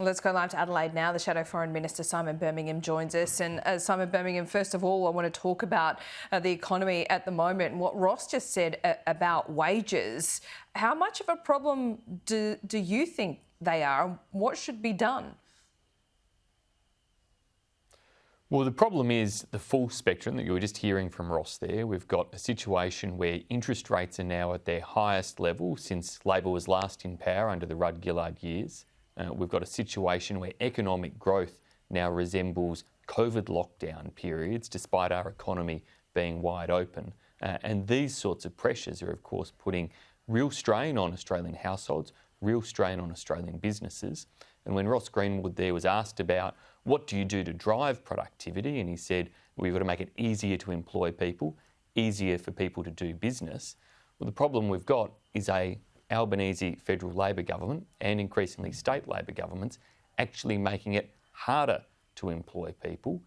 Let's go live to Adelaide now. The Shadow Foreign Minister Simon Birmingham joins us. And Simon Birmingham, first of all, I want to talk about the economy at the moment and what Ross just said about wages. How much of a problem do you think they are? What should be done? Well, the problem is the full spectrum that you were just hearing from Ross there. We've got a situation where interest rates are now at their highest level since Labor was last in power under the Rudd-Gillard years. We've got a situation where economic growth now resembles COVID lockdown periods, despite our economy being wide open. And these sorts of pressures are, of course, putting real strain on Australian households, real strain on Australian businesses. And when Ross Greenwood there was asked about what do you do to drive productivity, and he said, we've got to make it easier to employ people, easier for people to do business. Well, the problem we've got is a Albanese federal Labor government and increasingly state Labor governments actually making it harder to employ people.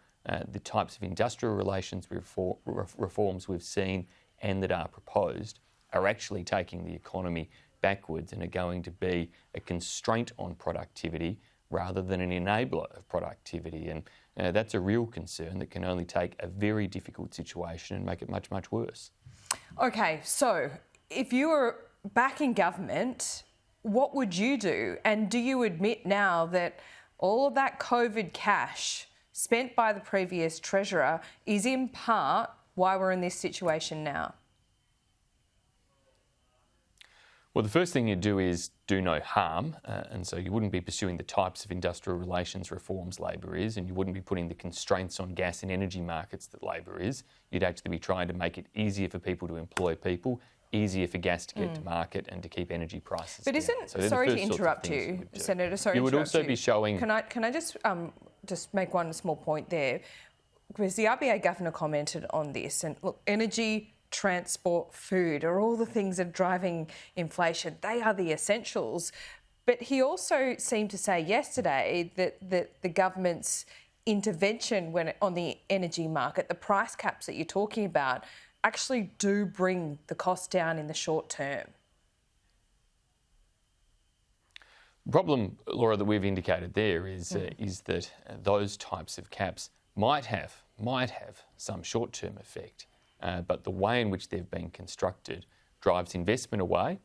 The types of industrial relations reforms we've seen and that are proposed are actually taking the economy backwards and are going to be a constraint on productivity rather than an enabler of productivity. And that's a real concern that can only take a very difficult situation and make it much, much worse. Okay, so if you were back in government, what would you do? And do you admit now that all of that COVID cash spent by the previous Treasurer is in part why we're in this situation now? Well, the first thing you do is do no harm, and so you wouldn't be pursuing the types of industrial relations reforms Labor is, and you wouldn't be putting the constraints on gas and energy markets that Labor is. You'd actually be trying to make it easier for people to employ people, easier for gas to get to market and to keep energy prices down. But isn't, sorry to interrupt you, Senator, sorry to interrupt you. You would also be showing... Can I just make one small point there? Because the RBA Governor commented on this, and look, energy, transport, food are all the things that are driving inflation. They are the essentials. But he also seemed to say yesterday that the government's intervention on the energy market, the price caps that you're talking about, actually do bring the cost down in the short term. The problem, Laura, that we've indicated there is that those types of caps might have some short-term effect. But the way in which they've been constructed drives investment away,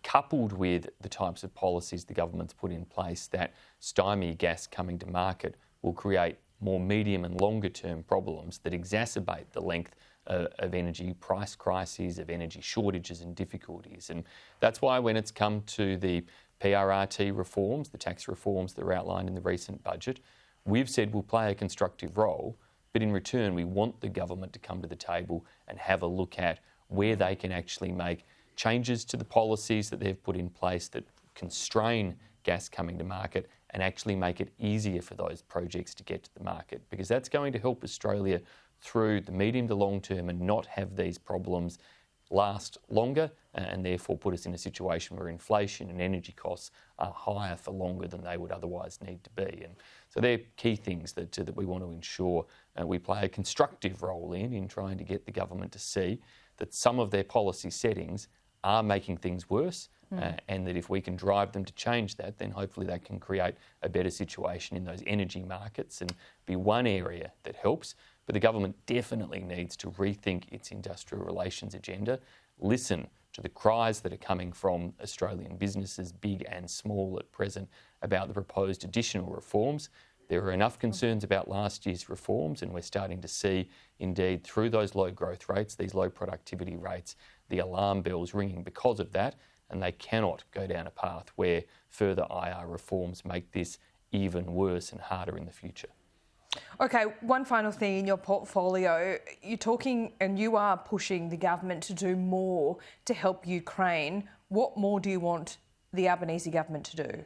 coupled with the types of policies the government's put in place that stymie gas coming to market will create more medium and longer term problems that exacerbate the length of energy price crises, of energy shortages and difficulties. And that's why when it's come to the PRRT reforms, the tax reforms that are outlined in the recent budget, we've said we'll play a constructive role. But in return, we want the government to come to the table and have a look at where they can actually make changes to the policies that they've put in place that constrain gas coming to market and actually make it easier for those projects to get to the market. Because that's going to help Australia through the medium to long term and not have these problems last longer and therefore put us in a situation where inflation and energy costs are higher for longer than they would otherwise need to be. And so they're key things that we want to ensure we play a constructive role in trying to get the government to see that some of their policy settings are making things worse and that if we can drive them to change that, then hopefully that can create a better situation in those energy markets and be one area that helps. But the government definitely needs to rethink its industrial relations agenda, listen to the cries that are coming from Australian businesses, big and small at present, about the proposed additional reforms. There are enough concerns about last year's reforms, and we're starting to see, indeed, through those low growth rates, these low productivity rates, the alarm bells ringing because of that, and they cannot go down a path where further IR reforms make this even worse and harder in the future. Okay, one final thing in your portfolio. You're talking and you are pushing the government to do more to help Ukraine. What more do you want the Albanese government to do?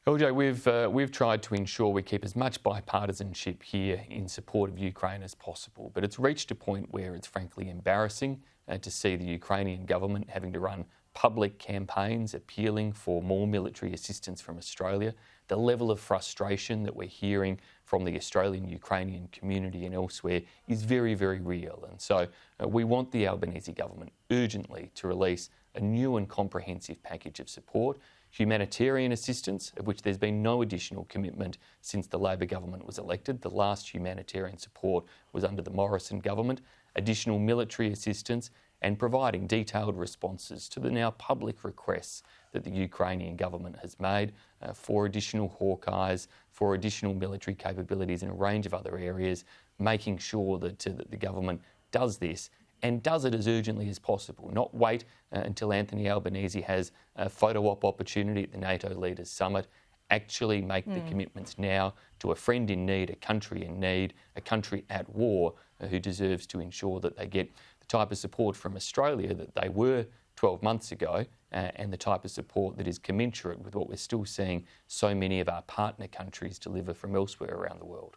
LJ, we've tried to ensure we keep as much bipartisanship here in support of Ukraine as possible, but it's reached a point where it's frankly embarrassing to see the Ukrainian government having to run public campaigns appealing for more military assistance from Australia. The level of frustration that we're hearing from the Australian-Ukrainian community and elsewhere is very, very real. And so we want the Albanese government urgently to release a new and comprehensive package of support. humanitarian assistance, of which there's been no additional commitment since the Labor government was elected. The last humanitarian support was under the Morrison government. Additional military assistance and providing detailed responses to the now public requests that the Ukrainian government has made for additional Hawkeyes, for additional military capabilities in a range of other areas, making sure that the government does this and does it as urgently as possible, not wait until Anthony Albanese has a photo op opportunity at the NATO Leaders Summit. Actually make the commitments now to a friend in need, a country in need, a country at war who deserves to ensure that they get the type of support from Australia that they were 12 months ago and the type of support that is commensurate with what we're still seeing so many of our partner countries deliver from elsewhere around the world.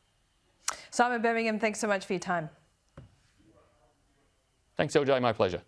Simon Birmingham, thanks so much for your time. Thanks, LJ. My pleasure.